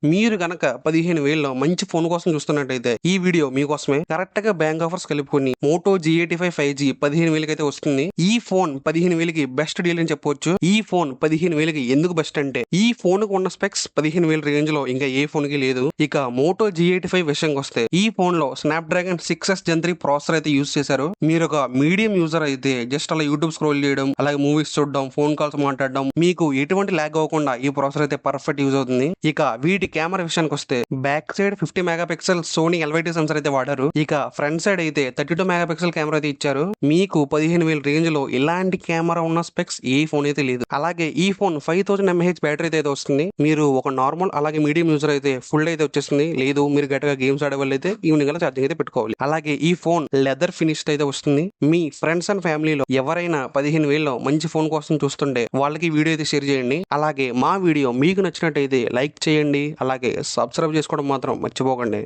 మీరు గనక 15,000లో మంచి ఫోన్ కోసం చూస్తున్నట్టయితే ఈ వీడియో మీకోసమే. కరెక్ట్ గా బ్యాంక్ ఆఫర్స్ కలుపుకొని మోటో G85 5G 15,000కి అయితే వస్తుంది. ఈ ఫోన్ 15,000కి బెస్ట్ డీల్ అని చెప్పొచ్చు. ఈ ఫోన్ 15,000కి ఎందుకు బెస్ట్ అంటే ఈ ఫోన్ కు ఉన్న స్పెక్స్ 15,000 రేంజ్ లో ఇంకా ఏ ఫోన్ కి లేదు. ఇక మోటో G85 విషయంకి వస్తే ఈ ఫోన్ లో స్నాప్డ్రాగన్ 6s Gen 3 ప్రాసెసర్ అయితే యూజ్ చేశారు. మీరు ఒక మీడియం యూజర్ అయితే జస్ట్ అలా యూట్యూబ్ స్క్రోల్ చేయడం, అలాగే మూవీస్ చూడడం, ఫోన్ కాల్స్ మాట్లాడడం, మీకు ఎటువంటి ల్యాగ్ అవ్వకుండా ఈ ప్రాసెసర్ అయితే పర్ఫెక్ట్ యూజ్ అవుతుంది. ఇక వీటి కెమెరా విషయానికి వస్తే back side 50 megapixel Sony LYT sensor అయితే వాడారు. ఇక ఫ్రంట్ సైడ్ అయితే 32 మెగాపిక్సెల్ కెమెరా అయితే ఇచ్చారు. మీకు 15,000 రేంజ్ లో ఇలాంటి కెమెరా ఉన్న స్పెక్స్ ఏ ఫోన్ అయితే లేదు. అలాగే ఈ ఫోన్ 5000 mAh బ్యాటరీ అయితే వస్తుంది. మీరు ఒక నార్మల్ అలాగే మీడియం యూజర్ అయితే ఫుల్ అయితే వచ్చేస్తుంది. లేదు మీరు గట్టిగా గేమ్స్ ఆడే వాళ్ళు అయితే ఈవినింగ్ అలా ఛార్జింగ్ అయితే పెట్టుకోవాలి. అలాగే ఈ ఫోన్ లెదర్ ఫినిష్ అయితే వస్తుంది. మీ ఫ్రెండ్స్ అండ్ ఫ్యామిలీలో ఎవరైనా 15,000లో మంచి ఫోన్ కోసం చూస్తుంటే వాళ్ళకి వీడియో అయితే షేర్ చేయండి. అలాగే మా వీడియో మీకు నచ్చినట్టయితే లైక్ చేయండి. అలాగే సబ్స్క్రైబ్ చేసుకోవడం మాత్రం మర్చిపోకండి.